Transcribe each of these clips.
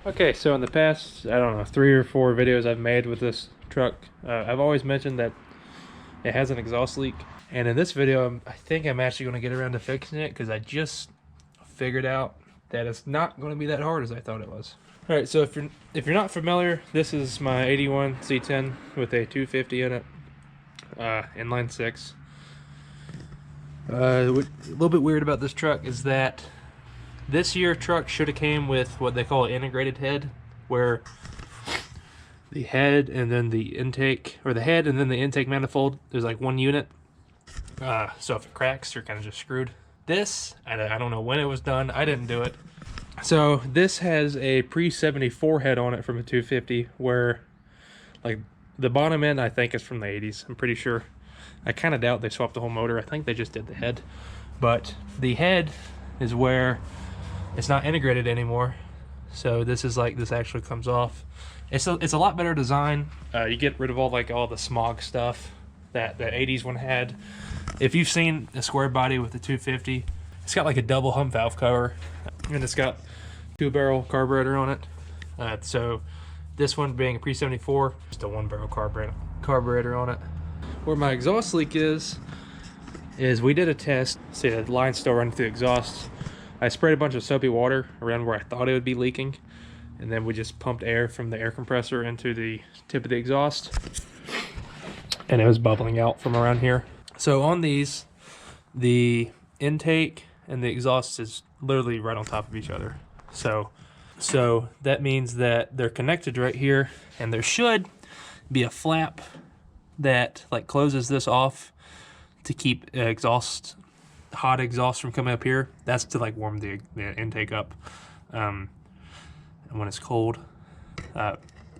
Okay, so in the past, I don't know, 3 or 4 videos I've made with this truck, I've always mentioned that it has an exhaust leak. And in this video, I think I'm actually going to get around to fixing it because I just figured out that it's not going to be that hard as I thought it was. All right, so if you're not familiar, this is my 81 C10 with a 250 in it, inline 6. A little bit weird about this truck is that this year truck should have came with what they call an integrated head, where the head and then the intake, or the head and then the intake manifold, there's like one unit. So if it cracks, you're kind of just screwed. This, I don't know when it was done. I didn't do it. So this has a pre-74 head on it from a 250, where like the bottom end I think is from the 80s. I'm pretty sure. I kind of doubt they swapped the whole motor. I think they just did the head. But the head is where it's not integrated anymore. So this is like, this actually comes off. It's a lot better design. You get rid of all the smog stuff that the 80s one had. If you've seen a Squarebody with the 250, it's got like a double hump valve cover, and it's got 2-barrel carburetor on it. So this one being a pre-74, just a 1-barrel carburetor on it. Where my exhaust leak is we did a test. See, the line's still running through the exhaust. I sprayed a bunch of soapy water around where I thought it would be leaking, and then we just pumped air from the air compressor into the tip of the exhaust, and it was bubbling out from around here. So on these, the intake and the exhaust is literally right on top of each other. So that means that they're connected right here, and there should be a flap that like closes this off to keep hot exhaust from coming up here. That's to like warm the intake up, and when it's cold.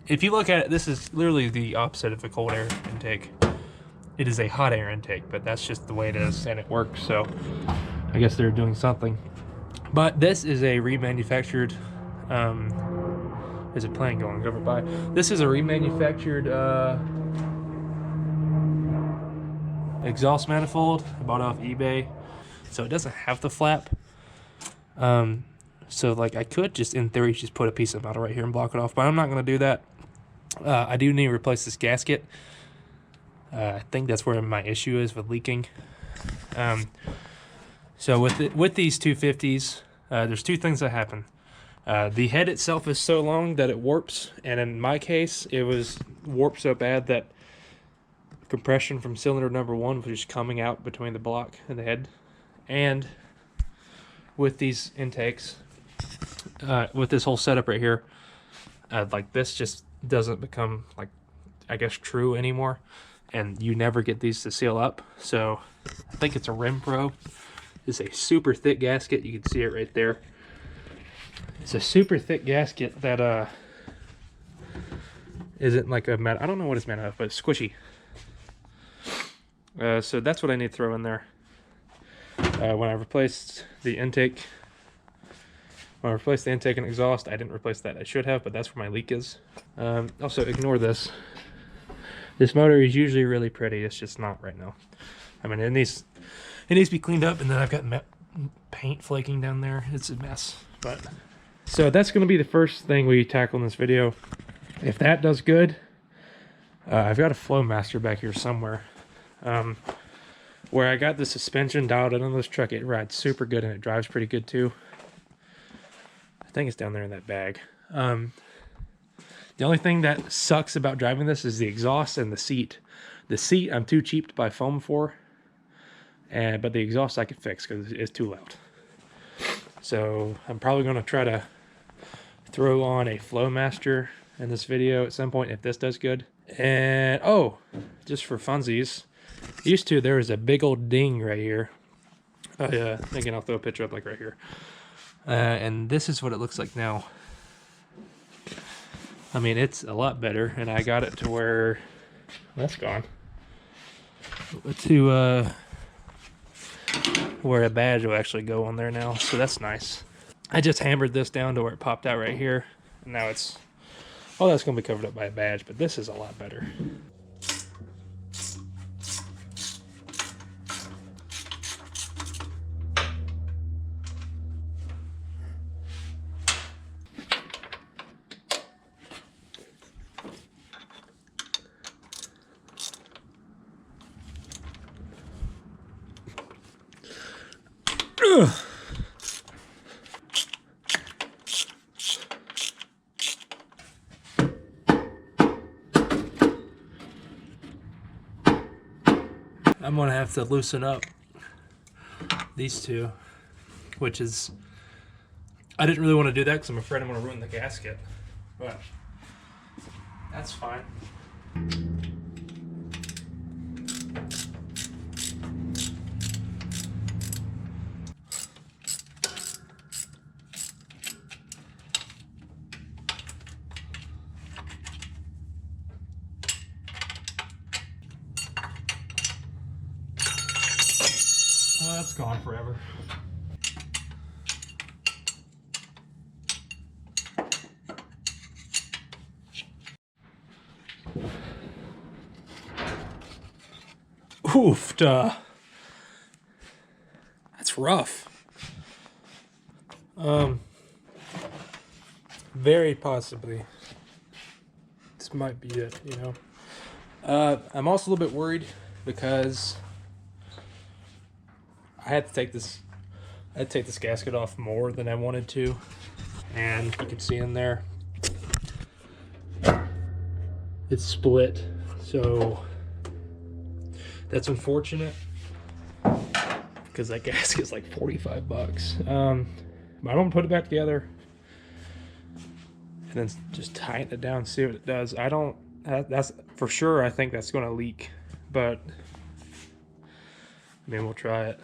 If you look at it, this is literally the opposite of a cold air intake. It is a hot air intake, but that's just the way it is, and it works. So I guess they're doing something. But this is a remanufactured. There's a plane going over by. This is a remanufactured exhaust manifold I bought off eBay, so it doesn't have the flap. So like I could just in theory just put a piece of metal right here and block it off, but I'm not going to do that. I do need to replace this gasket. I think that's where my issue is with leaking. So with these 250s, there's 2 things that happen. The head itself is so long that it warps, and in my case it was warped so bad that compression from cylinder number 1 was just coming out between the block and the head. And with these intakes, with this whole setup right here, like this just doesn't become like, I guess, true anymore, and you never get these to seal up. So I think it's a Rim Pro. It's a super thick gasket. You can see it right there. It's a super thick gasket that isn't like a metal. I don't know what it's made of, but it's squishy. So that's what I need to throw in there. When I replaced the intake, and exhaust, I didn't replace that. I should have, but that's where my leak is. Also, ignore this. This motor is usually really pretty. It's just not right now. I mean, it needs to be cleaned up, and then I've got paint flaking down there. It's a mess. But so that's going to be the first thing we tackle in this video. If that does good, I've got a Flowmaster back here somewhere. Where I got the suspension dialed in on this truck. It rides super good, and it drives pretty good too. I think it's down there in that bag. The only thing that sucks about driving this is the exhaust and the seat. The seat I'm too cheap to buy foam for, but the exhaust I can fix because it's too loud. So I'm probably going to try to throw on a Flowmaster in this video at some point if this does good. And oh, just for funsies, there was a big old ding right here. Again, I'll throw a picture up like right here. And this is what it looks like now. I mean, it's a lot better, and I got it to where that's gone. To where a badge will actually go on there now, so that's nice. I just hammered this down to where it popped out right here, and now it's, oh, that's going to be covered up by a badge, but this is a lot better. Ugh. I'm gonna have to loosen up these two, which is, I didn't really want to do that because I'm afraid I'm gonna ruin the gasket, but that's fine. Well, that's gone forever. Oof, that's rough. Very possibly. This might be it, you know. I'm also a little bit worried because I had to take this gasket off more than I wanted to, and you can see in there it's split, so that's unfortunate because that gasket's like 45 bucks. But I'm gonna put it back together and then just tighten it down and see what it does. That's for sure, I think that's gonna leak, but I mean, we'll try it.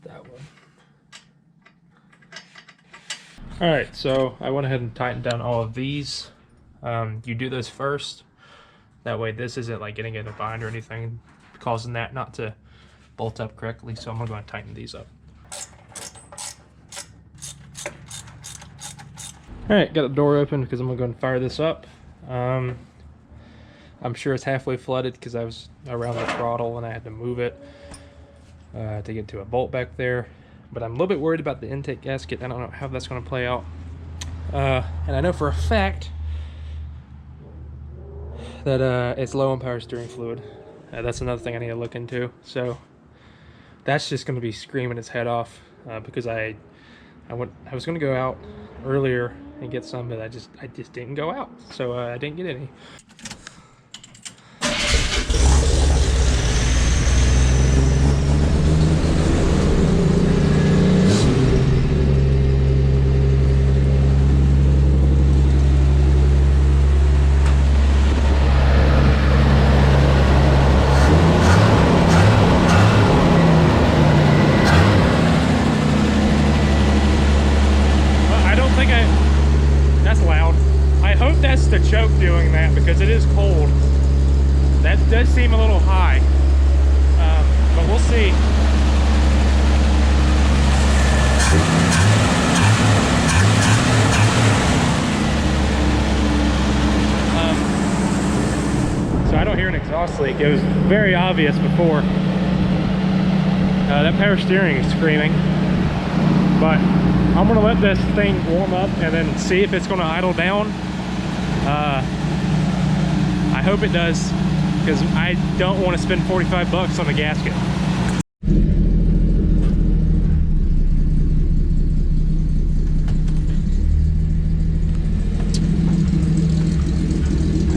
That one. All right, so I went ahead and tightened down all of these. You do those first. That way this isn't like getting in a bind or anything, causing that not to bolt up correctly. So I'm gonna go and tighten these up. All right, got the door open because I'm gonna go and fire this up. I'm sure it's halfway flooded because I was around the throttle and I had to move it to get to a bolt back there. But I'm a little bit worried about the intake gasket. I don't know how that's going to play out. And I know for a fact that it's low on power steering fluid. That's another thing I need to look into. So that's just going to be screaming its head off because I was going to go out earlier and get some, but I just didn't go out, so I didn't get any. That's loud. I hope that's the choke doing that because it is cold. That does seem a little high, but we'll see. So I don't hear an exhaust leak. It was very obvious before. That power steering is screaming, but I'm gonna let this thing warm up and then see if it's gonna idle down. I hope it does, because I don't want to spend 45 bucks on a gasket.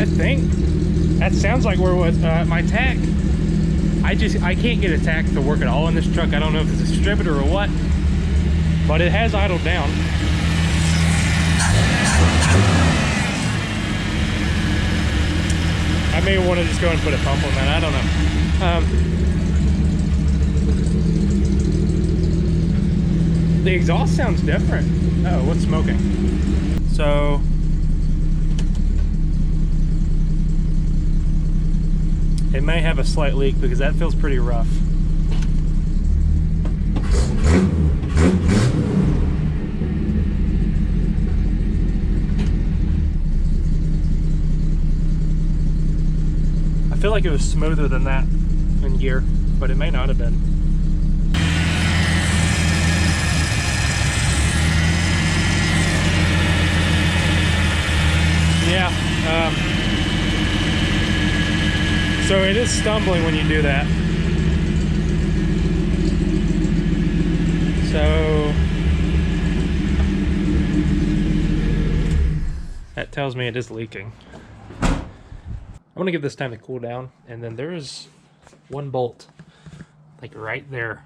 I think that sounds like where was my tack. I can't get a tack to work at all in this truck. I don't know if it's a distributor or what, but it has idled down. I may want to just go and put a pump on that. I don't know. The exhaust sounds different. Oh, what's smoking? So it may have a slight leak because that feels pretty rough. I feel like it was smoother than that in gear, but it may not have been. So it is stumbling when you do that. So that tells me it is leaking. I'm gonna give this time to cool down, and then there's one bolt, like right there.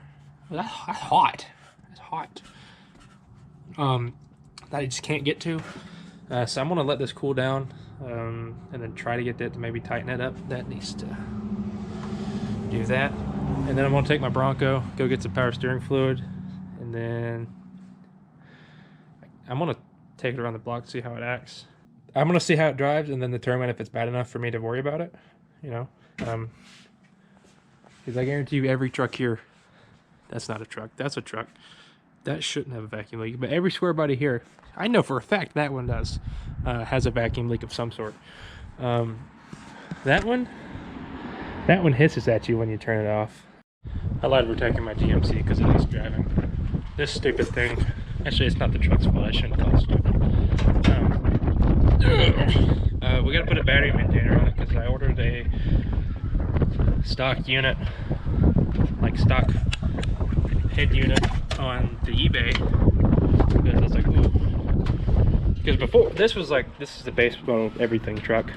That's hot. That's hot. That I just can't get to. So I'm gonna let this cool down, and then try to get that to maybe tighten it up. That needs to do that. And then I'm gonna take my Bronco, go get some power steering fluid, and then I'm gonna take it around the block to see how it acts. I'm gonna see how it drives and then determine if it's bad enough for me to worry about it, you know. Because I guarantee you every truck here, that's not a truck, that's a truck, that shouldn't have a vacuum leak. But every Squarebody here, I know for a fact that one does, has a vacuum leak of some sort. That one hisses at you when you turn it off. I lied protecting my GMC because it is driving. This stupid thing, actually it's not the truck's fault, I shouldn't call it stupid. We gotta put a battery maintainer on it because I ordered a stock unit, like stock head unit on the eBay, because I was like, ooh. Because before, this is the base model everything truck.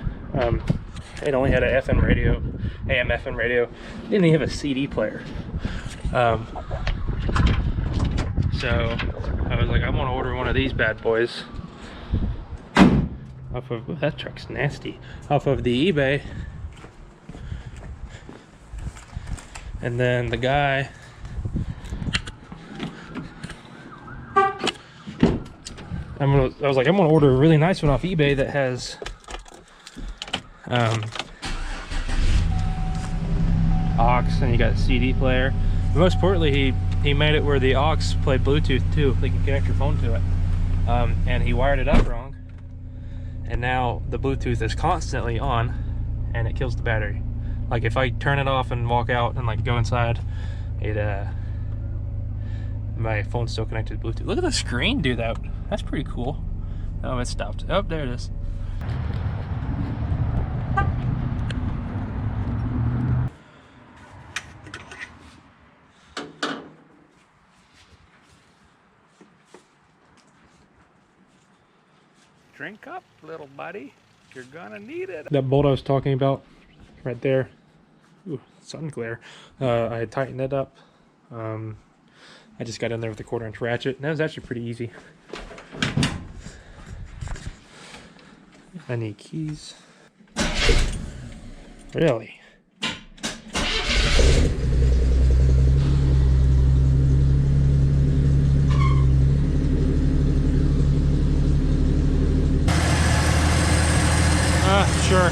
It only had an FM radio, AM FM radio. It didn't even have a CD player. So I was like, I want to order one of these bad boys. Off of, that truck's nasty. Off of the eBay. And then the guy, I was like, I'm gonna order a really nice one off eBay that has aux, and you got a CD player. But most importantly, he made it where the aux play Bluetooth too. They can connect your phone to it. And he wired it up wrong. And now the Bluetooth is constantly on and it kills the battery. Like if I turn it off and walk out and like go inside, my phone's still connected to Bluetooth. Look at the screen do that. That's pretty cool. Oh, it stopped. Oh, there it is. Drink up, little buddy. You're gonna need it. That bolt I was talking about, right there. Ooh, sun glare. I had tightened it up. I just got in there with a 1/4-inch ratchet, and that was actually pretty easy. I need keys. Really? Sure.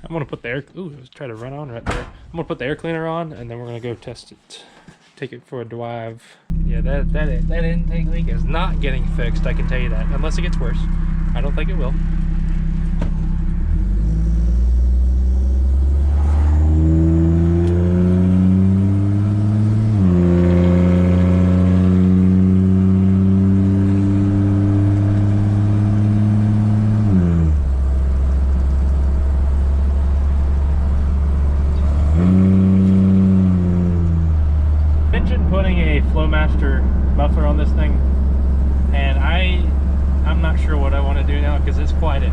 I'm gonna put the air, ooh, let's try to run on right there. I'm gonna put the air cleaner on and then we're gonna go test it. Take it for a drive. Yeah, that intake leak is not getting fixed, I can tell you that. Unless it gets worse. I don't think it will. Putting a Flowmaster muffler on this thing, and I'm not sure what I want to do now because it's quieted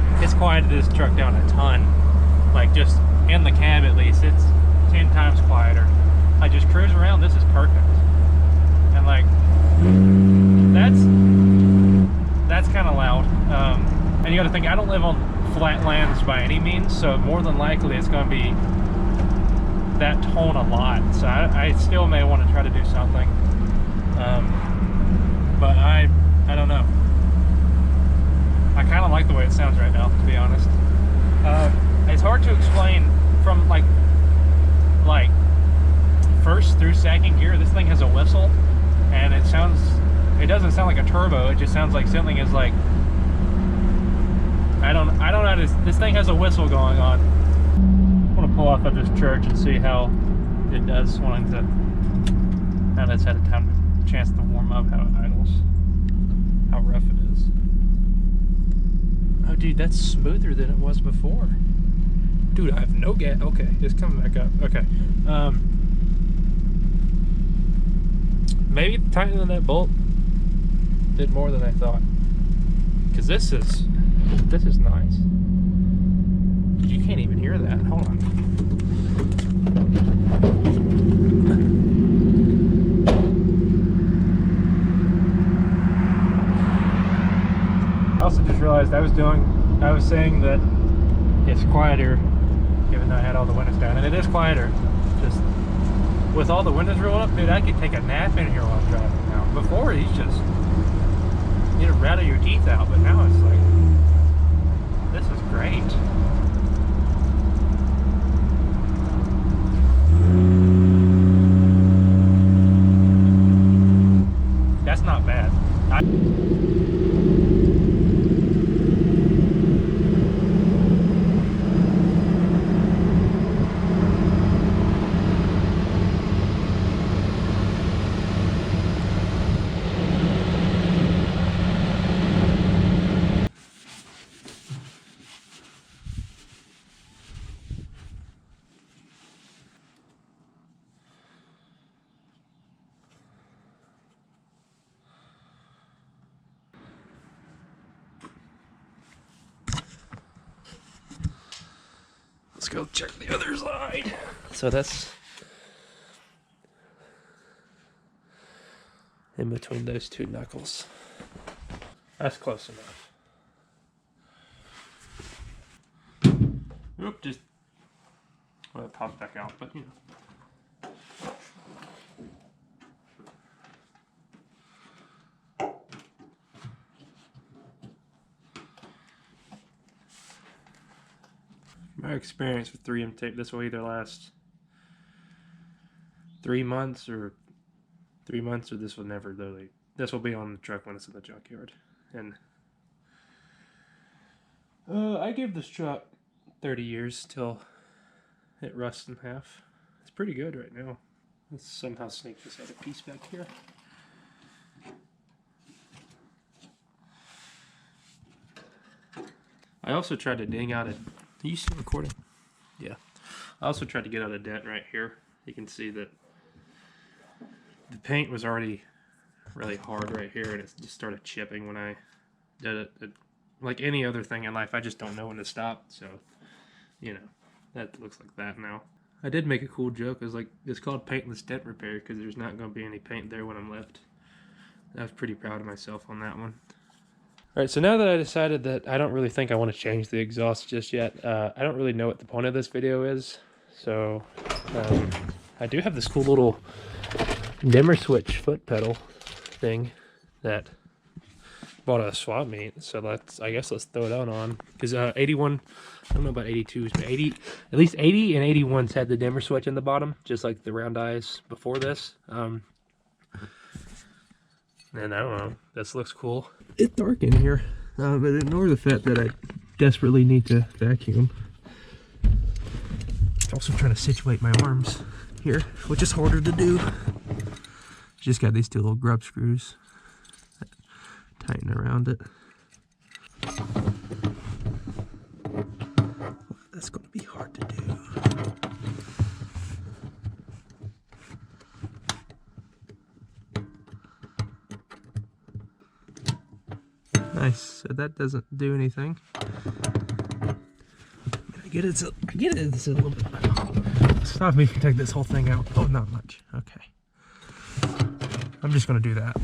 this truck down a ton. Like just in the cab at least, it's 10 times quieter. I just cruise around, this is perfect. And like that's kind of loud. And you got to think I don't live on flat lands by any means, so more than likely it's going to be that tone a lot, so I still may want to try to do something, but I don't know. I kind of like the way it sounds right now, to be honest. It's hard to explain from like first through second gear. This thing has a whistle, and it doesn't sound like a turbo. It just sounds like something is like I don't know how this thing has a whistle going on. I want to pull off of this church and see how it does now that's had a chance to warm up, how it idles, how rough it is. Oh dude, that's smoother than it was before. Dude, I have no gas. Okay, it's coming back up. Okay. Maybe tightening that bolt did more than I thought. Because this is nice. You can't even hear that. Hold on. I also just realized I was saying that it's quieter even though I had all the windows down, and it is quieter. Just with all the windows rolled up, dude, I could take a nap in here while I'm driving now. Before, he's just, you'd rattle your teeth out, but now it's like, this is great. That's not bad. Let's go check the other side. So that's in between those two knuckles. That's close enough. Oop, just, well, it pops back out, but you know. My experience with 3M tape, this will either last 3 months or this will never literally, this will be on the truck when it's in the junkyard. And I give this truck 30 years till it rusts in half. It's pretty good right now. Let's somehow sneak this other piece back here. I also tried to ding out a, are you still recording? Yeah. I also tried to get out a dent right here. You can see that the paint was already really hard right here, and it just started chipping when I did it. Like any other thing in life, I just don't know when to stop. So, you know, that looks like that now. I did make a cool joke. I was like, it's called paintless dent repair because there's not going to be any paint there when I'm left. I was pretty proud of myself on that one. Alright, so now that I decided that I don't really think I want to change the exhaust just yet, I don't really know what the point of this video is. So, I do have this cool little dimmer switch foot pedal thing that bought at a swap meet. So I guess let's throw it on. Because 81, I don't know about 82s, but 80, at least 80 and 81s had the dimmer switch in the bottom, just like the round eyes before this. And I don't know, this looks cool. It's dark in here, but ignore the fact that I desperately need to vacuum. Also trying to situate my arms here, which is harder to do. Just got these two little grub screws that tighten around it. That's going to be hard to do. Nice. So that doesn't do anything. I get it. It's a little bit. Stop me from taking this whole thing out. Oh, not much. Okay. I'm just gonna do that.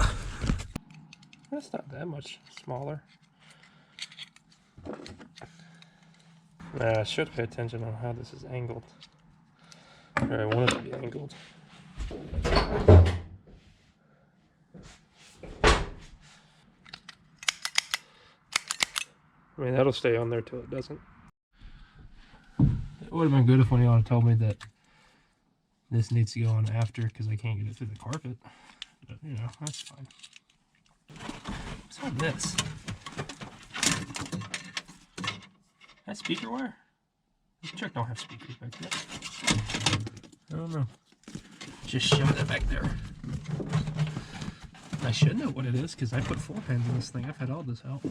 That's not that much smaller. I should pay attention on how this is angled. Or I want it to be angled. I mean, that'll stay on there till it doesn't. It would have been good if one of y'all had told me that this needs to go on after because I can't get it through the carpet. But, you know, that's fine. What's on this? That speaker wire? This truck don't have speakers back there. I don't know. Just shove that back there. I should know what it is because I put 4 pins in this thing. I've had all this out.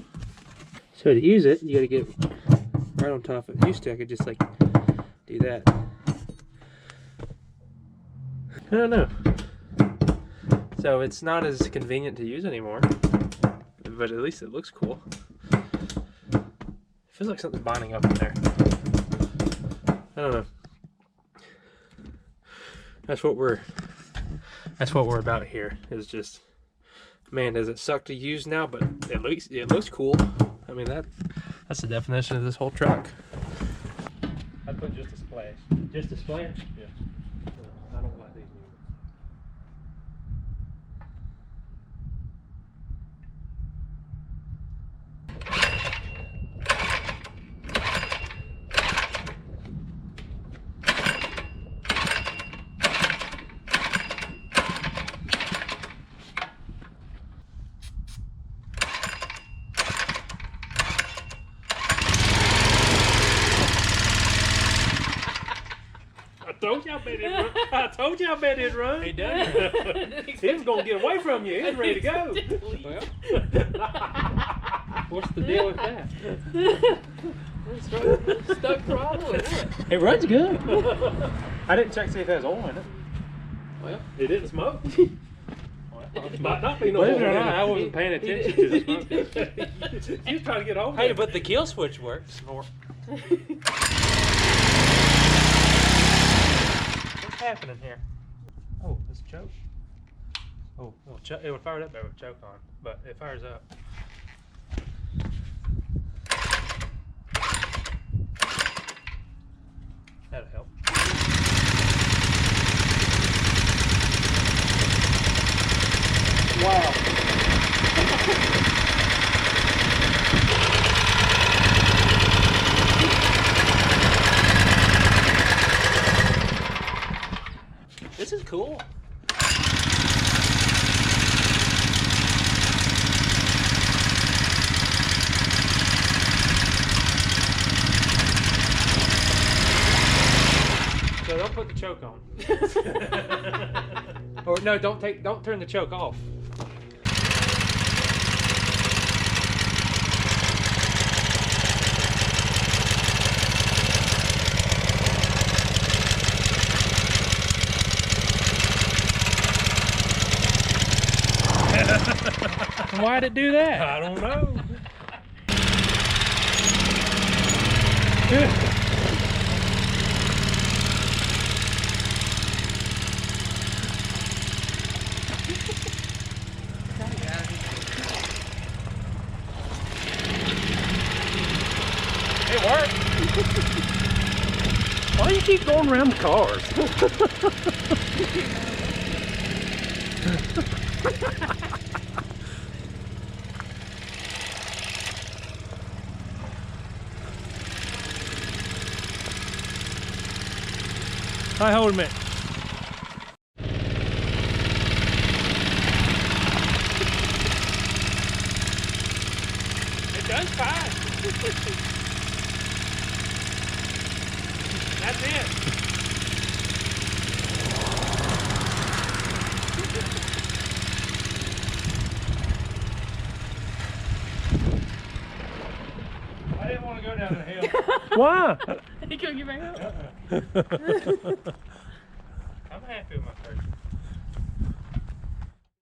So to use it, you gotta get right on top of it. Used to, I could just like do that. I don't know. So it's not as convenient to use anymore, but at least it looks cool. It feels like something's binding up in there. I don't know. That's what we're about here. Is just, man, does it suck to use now? But at least it looks cool. I mean that's the definition of this whole truck. I put just a splash. Just a splash? Yeah. I don't like these new ones. I told you I bet it'd run. He done. He was gonna get away from you. He was ready to go. Well, what's the deal with that? Stuck throttle, isn't it? It runs good. I didn't check to see if there's oil in it. Well, It didn't smoke. It might not be no Believe it oil or in not, it. I wasn't paying attention to the smoke. You was trying to get over Hey, it. but the kill switch works. What's happening here? Oh, it's a choke. Oh, well, it would fire it up there with choke on, but it fires up. That'll help. Wow. This is cool. So don't put the choke on. Or no, don't turn the choke off. Why'd it do that? I don't know. It worked. Why do you keep going around the cars? Hi, hold a minute. It does fine. That's it. I didn't want to go down the hill. Why? he couldn't get back up. I'm happy with my